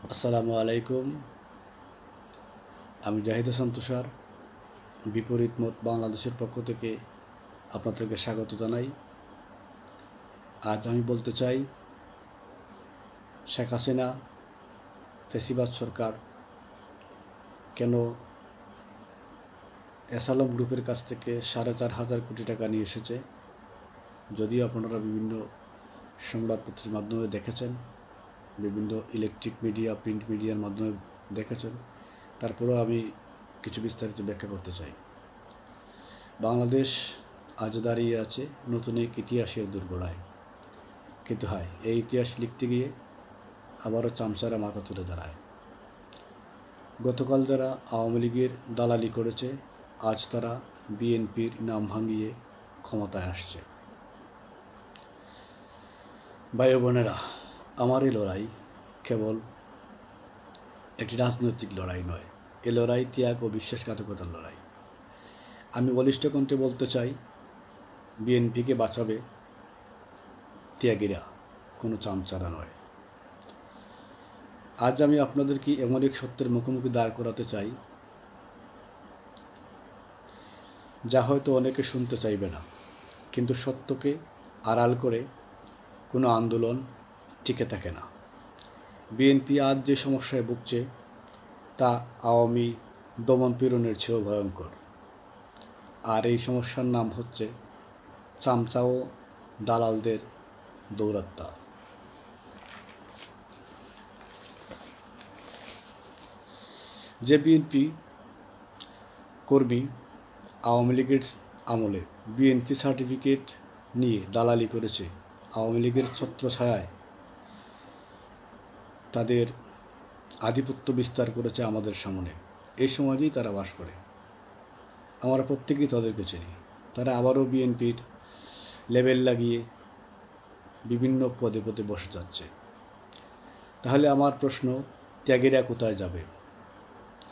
আসসালামু আলাইকুম। আমি জাহিদ হাসান তুষার বিপরীত মত বাংলাদেশের পক্ষ থেকে আপনাদেরকে স্বাগত জানাই। আজ আমি বলতে চাই, শেখ হাসিনা ফ্যাসিবাদ সরকার কেন এসালম গ্রুপের কাছ থেকে 4,500 কোটি টাকা নিয়ে এসেছে। যদিও আপনারা বিভিন্ন সংবাদপত্রের মাধ্যমে দেখেছেন, বিভিন্ন ইলেকট্রিক মিডিয়া, প্রিন্ট মিডিয়ার মাধ্যমে দেখেছেন, তারপরেও আমি কিছু বিস্তারিত ব্যাখ্যা করতে চাই। বাংলাদেশ আজ দাঁড়িয়ে আছে নতুন এক ইতিহাসের দুর্গড়ায়, কিন্তু এই ইতিহাস লিখতে গিয়ে আবারও চামচারা মাথা তুলে দাঁড়ায়। গতকাল যারা আওয়ামী লীগের দালালি করেছে, আজ তারা বিএনপির নাম ভাঙিয়ে ক্ষমতায় আসছে। ভাই বোনেরা, আমার এই লড়াই কেবল একটি রাজনৈতিক লড়াই নয়, এ লড়াই ত্যাগ ও বিশ্বাসঘাতকতার লড়াই। আমি বলিষ্ঠ কণ্ঠে বলতে চাই, বিএনপিকে বাঁচাবে ত্যাগীরা, কোনো চামচারা নয়। আজ আমি আপনাদেরকে এমন এক সত্যের মুখোমুখি দাঁড় করাতে চাই, যা হয়তো অনেকে শুনতে চাইবে না, কিন্তু সত্যকে আড়াল করে কোনো আন্দোলন টিকে থাকে না। বিএনপি আজ যে সমস্যায় ভুগছে, তা আওয়ামী দমন পীড়নের চেয়েও ভয়ঙ্কর। আর এই সমস্যার নাম হচ্ছে চামচা ও দালালদের দৌরাত্ম্য। যে বিএনপি কর্মী আওয়ামী লীগের আমলে বিএনপি সার্টিফিকেট নিয়ে দালালি করেছে, আওয়ামী লীগের ছত্রছায়ায় তাদের আধিপত্য বিস্তার করেছে আমাদের সামনে, এই সমাজেই তারা বাস করে। আমরা প্রত্যেকেই তাদেরকে চিনি। তারা আবারও বিএনপির লেবেল লাগিয়ে বিভিন্ন পদে পদে বসে যাচ্ছে। তাহলে আমার প্রশ্ন, ত্যাগীরা কোথায় যাবে?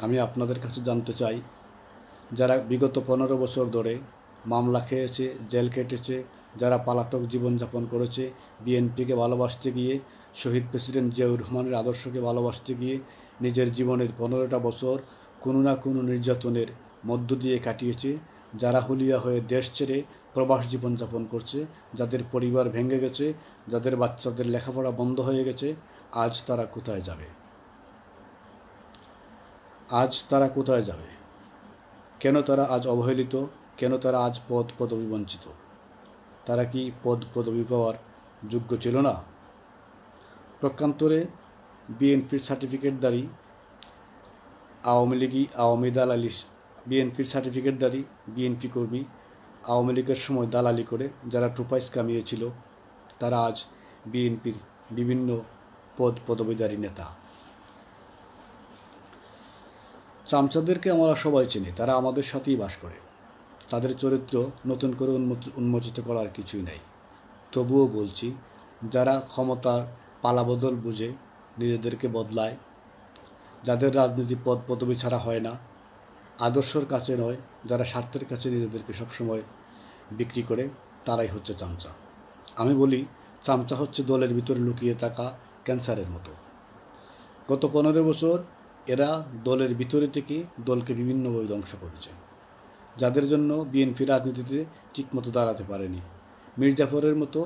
আমি আপনাদের কাছে জানতে চাই, যারা বিগত 15 বছর ধরে মামলা খেয়েছে, জেল কেটেছে, যারা পলাতক জীবনযাপন করেছে, বিএনপিকে ভালোবাসতে গিয়ে, শহীদ প্রেসিডেন্ট জিয়াউর রহমানের আদর্শকে ভালোবাসতে গিয়ে নিজের জীবনের 15টা বছর কোনো না কোনো নির্যাতনের মধ্য দিয়ে কাটিয়েছে, যারা হুলিয়া হয়ে দেশ ছেড়ে প্রবাস জীবনযাপন করছে, যাদের পরিবার ভেঙে গেছে, যাদের বাচ্চাদের লেখাপড়া বন্ধ হয়ে গেছে, আজ তারা কোথায় যাবে? আজ তারা কোথায় যাবে? কেন তারা আজ অবহেলিত? কেন তারা আজ পদ পদবি বঞ্চিত? তারা কি পদ পদবি পাওয়ার যোগ্য ছিল না? প্রকান্তরে বিএনপির সার্টিফিকেটধারী আওয়ামী লীগই আওয়ামী দালালি, বিএনপির সার্টিফিকেটধারী বিএনপি কর্মী আওয়ামী লীগের সময় দালালি করে যারা টুপাইস কামিয়েছিল, তারা আজ বিএনপির বিভিন্ন পদ পদবিধারী নেতা। চামচাদেরকে আমরা সবাই চিনি, তারা আমাদের সাথেই বাস করে। তাদের চরিত্র নতুন করে উন্মোচিত করার কিছুই নাই। তবুও বলছি, যারা ক্ষমতার পালাবদল বুঝে নিজেদেরকে বদলায়, যাদের রাজনীতি পদ পদবি ছাড়া হয় না, আদর্শর কাছে নয়, যারা স্বার্থের কাছে নিজেদেরকে সবসময় বিক্রি করে, তারাই হচ্ছে চামচা। আমি বলি, চামচা হচ্ছে দলের ভিতরে লুকিয়ে থাকা ক্যান্সারের মতো। গত 15 বছর এরা দলের ভিতরে থেকে দলকে বিভিন্নভাবে ধ্বংস করেছে, যাদের জন্য বিএনপি রাজনীতিতে ঠিকমতো দাঁড়াতে পারেনি। মির্জাফরের মতো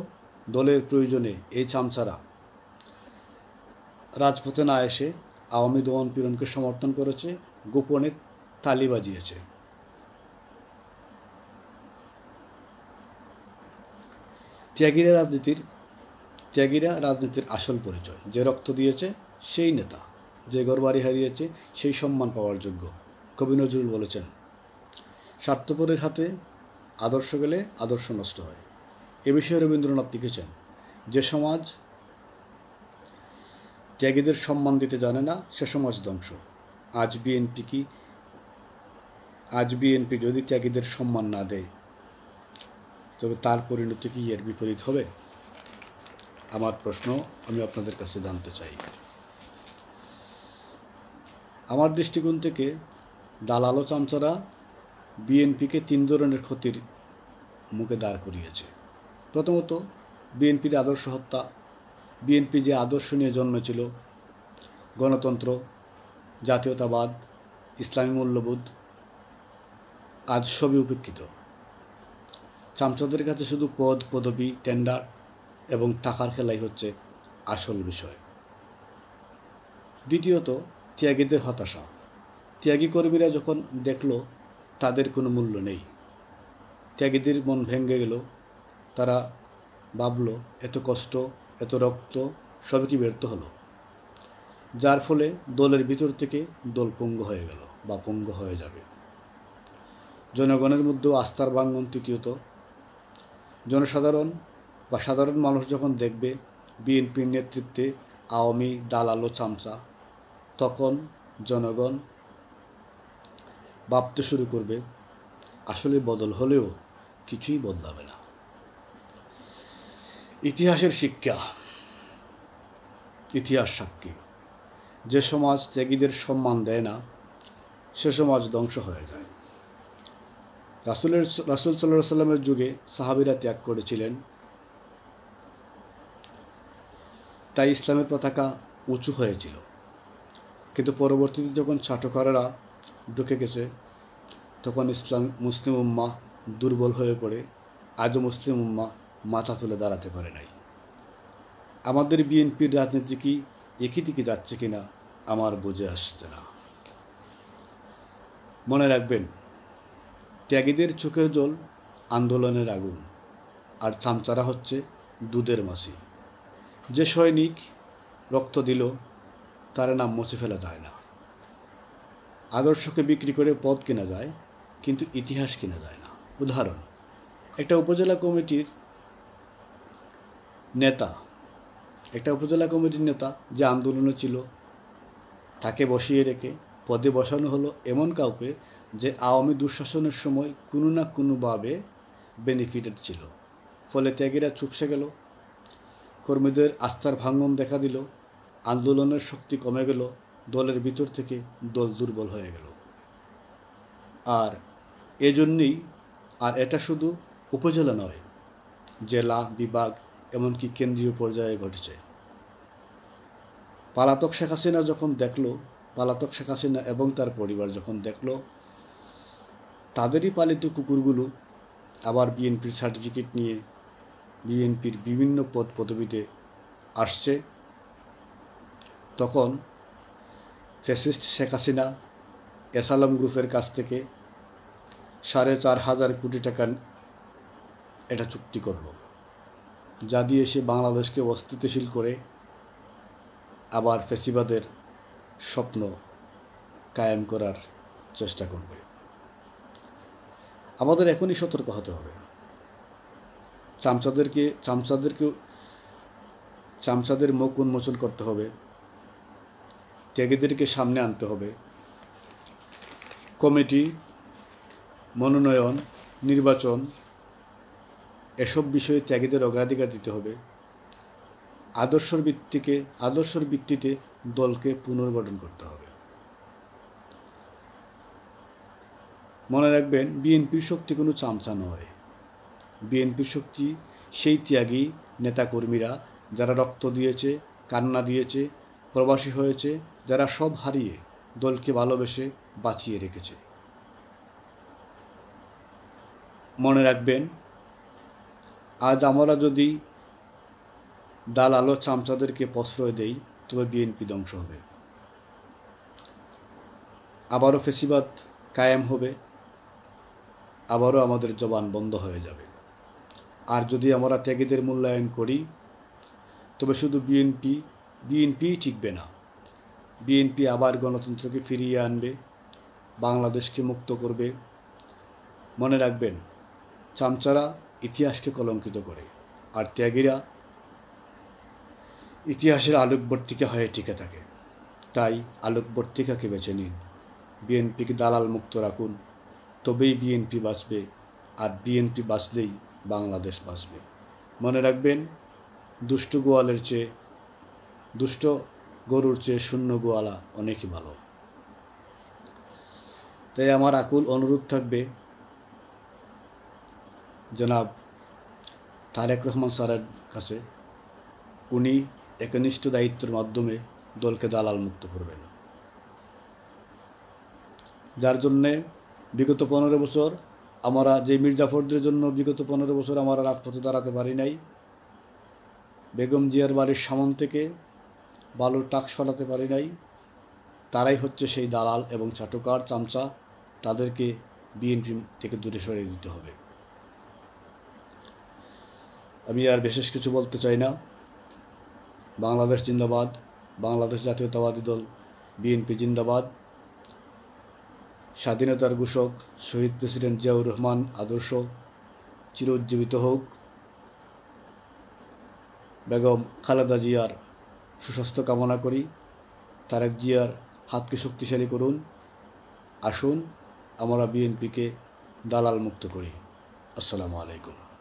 দলের প্রয়োজনে এই চামচারা রাজপথে না এসে আওয়ামী দমন পীড়নকে সমর্থন করেছে, গোপনে তালি বাজিয়েছে। ত্যাগীরা রাজনীতির আসল পরিচয়। যে রক্ত দিয়েছে সেই নেতা, যে ঘরবাড়ি হারিয়েছে সেই সম্মান পাওয়ার যোগ্য। কবি নজরুল বলেছেন, স্বার্থপরের হাতে আদর্শ গেলে আদর্শ নষ্ট হয়। এ বিষয়ে রবীন্দ্রনাথ লিখেছেন, যে সমাজ ত্যাগীদের সম্মান দিতে জানে না, সে সমাজ ধ্বংস। আজ বিএনপি যদি ত্যাগীদের সম্মান না দেয়, তবে তার পরিণতি কি এর বিপরীত হবে? আমার প্রশ্ন আমি আপনাদের কাছে জানতে চাই। আমার দৃষ্টিকোণ থেকে দালাল ও চামচারা বিএনপিকে 3 ধরনের ক্ষতির মুখে দাঁড় করিয়েছে। প্রথমত, বিএনপির আদর্শ হত্যা। বিএনপি যে আদর্শ নিয়ে জন্মেছিল, গণতন্ত্র, জাতীয়তাবাদ, ইসলামী মূল্যবোধ আজ সবই উপেক্ষিত। চামচাদের কাছে শুধু পদ, পদবি, টেন্ডার এবং টাকার খেলাই হচ্ছে আসল বিষয়। দ্বিতীয়ত, ত্যাগীদের হতাশা। ত্যাগী কর্মীরা যখন দেখল তাদের কোনো মূল্য নেই, ত্যাগীদের মন ভেঙে গেল। তারা ভাবল এত কষ্ট, এত রক্ত সবই কি ব্যর্থ হলো, যার ফলে দলের ভিতর থেকে দল পঙ্গু হয়ে গেল বা পঙ্গু হয়ে যাবে। জনগণের মধ্যেও আস্থার ভাঙন। তৃতীয়ত, জনসাধারণ বা সাধারণ মানুষ যখন দেখবে বিএনপির নেতৃত্বে আওয়ামী দালাল ও চামচা, তখন জনগণ ভাবতে শুরু করবে আসলে বদল হলেও কিছুই বদলাবে না। ইতিহাসের শিক্ষা, ইতিহাস সাক্ষী, যে সমাজ ত্যাগীদের সম্মান দেয় না সে সমাজ ধ্বংস হয়ে যায়। রাসূল সাল্লাল্লাহু আলাইহি সাল্লামের যুগে সাহাবীরা ত্যাগ করেছিলেন, তাই ইসলামের পতাকা উঁচু হয়েছিল। কিন্তু পরবর্তীতে যখন চাটুকারেরা ঢুকে গেছে তখন মুসলিম উম্মাহ দুর্বল হয়ে পড়ে আজও মুসলিম উম্মাহ মাথা তুলে দাঁড়াতে পারে নাই। আমাদের বিএনপির রাজনীতি কি একই দিকে যাচ্ছে কিনা আমার বুঝে আসছে না। মনে রাখবেন, ত্যাগীদের চোখের জল আন্দোলনের আগুন, আর চামচারা হচ্ছে দুধের মাছি। যে সৈনিক রক্ত দিল তার নাম মুছে ফেলা যায় না। আদর্শকে বিক্রি করে পদ কেনা যায়, কিন্তু ইতিহাস কেনা যায় না। উদাহরণ, একটা উপজেলা কমিটির নেতা যে আন্দোলনে ছিল, তাকে বসিয়ে রেখে পদে বসানো হলো এমন কাউকে যে আওয়ামী দুঃশাসনের সময় কোনো না কোনোভাবে বেনিফিটেড ছিল। ফলে ত্যাগীরা চুপসে গেল, কর্মীদের আস্থার ভাঙন দেখা দিল, আন্দোলনের শক্তি কমে গেল, দলের ভিতর থেকে দল দুর্বল হয়ে গেল। আর এজন্যই, আর এটা শুধু উপজেলা নয়, জেলা, বিভাগ, এমনকি কেন্দ্রীয় পর্যায়ে ঘটেছে। পলাতক শেখ হাসিনা এবং তার পরিবার যখন দেখল তাদেরই পালিত কুকুরগুলো আবার বিএনপির সার্টিফিকেট নিয়ে বিএনপির বিভিন্ন পদ পদবিতে আসছে, তখন ফ্যাসিস্ট শেখ হাসিনা এসালাম গ্রুপের কাছ থেকে 4,500 কোটি টাকা এটা চুক্তি করল, যা দিয়ে সে বাংলাদেশকে অস্থিতিশীল করে আবার ফ্যাসিবাদের স্বপ্ন কায়েম করার চেষ্টা করবে। আমাদের এখনই সতর্ক হতে হবে। চামচাদের মুখ উন্মোচন করতে হবে, ত্যাগীদেরকে সামনে আনতে হবে। কমিটি, মনোনয়ন, নির্বাচন এসব বিষয়ে ত্যাগীদের অগ্রাধিকার দিতে হবে। আদর্শের ভিত্তিতে দলকে পুনর্গঠন করতে হবে। মনে রাখবেন, বিএনপির শক্তি কোনো চামচা নয়। বিএনপির শক্তি সেই ত্যাগী নেতাকর্মীরা যারা রক্ত দিয়েছে, কান্না দিয়েছে, প্রবাসী হয়েছে, যারা সব হারিয়ে দলকে ভালোবেসে বাঁচিয়ে রেখেছে। মনে রাখবেন, আজ আমরা যদি দালাল ও চামচাদেরকে প্রশ্রয় দেই তবে বিএনপি ধ্বংস হবে, আবারও ফ্যাসিবাদ কায়েম হবে, আবারও আমাদের জবান বন্ধ হয়ে যাবে। আর যদি আমরা ত্যাগীদের মূল্যায়ন করি তবে শুধু বিএনপিই টিকবে না, বিএনপি আবার গণতন্ত্রকে ফিরিয়ে আনবে, বাংলাদেশকে মুক্ত করবে। মনে রাখবেন, চামচারা ইতিহাসকে কলঙ্কিত করে, আর ত্যাগীরা ইতিহাসের আলোকবর্তিকা হয়ে টিকে থাকে। তাই আলোকবর্তিকাকে বেছে নিন, বিএনপিকে দালাল মুক্ত রাখুন, তবেই বিএনপি বাঁচবে, আর বিএনপি বাঁচলেই বাংলাদেশ বাঁচবে। মনে রাখবেন, দুষ্ট গরুর চেয়ে শূন্য গোয়ালা অনেকই ভালো। তাই আমার আকুল অনুরোধ থাকবে জনাব তারেক রহমান স্যারের কাছে, উনি একনিষ্ঠ দায়িত্বের মাধ্যমে দলকে দালাল মুক্ত করবেন। যার জন্যে বিগত 15 বছর আমরা যে মির্জাফরদের জন্য বিগত 15 বছর আমরা রাজপথে দাঁড়াতে পারি নাই, বেগম জিয়ার বাড়ির সামন থেকে বালুর টাক সরাতে পারি নাই, তারাই হচ্ছে সেই দালাল এবং চাটুকার চামচা। তাদেরকে বিএনপি থেকে দূরে সরিয়ে দিতে হবে। আমি আর বিশেষ কিছু বলতে চাই না। বাংলাদেশ জিন্দাবাদ, বাংলাদেশ জাতীয়তাবাদী দল বিএনপি জিন্দাবাদ। স্বাধীনতার ঘোষক শহীদ প্রেসিডেন্ট জিয়াউর রহমান আদর্শ চিরউজ্জীবিত হোক। বেগম খালেদা জিয়ার সুস্বাস্থ্য কামনা করি। তারেক জিয়ার হাতকে শক্তিশালী করুন। আসুন আমরা বিএনপিকে দালাল মুক্ত করি। আসসালামু আলাইকুম।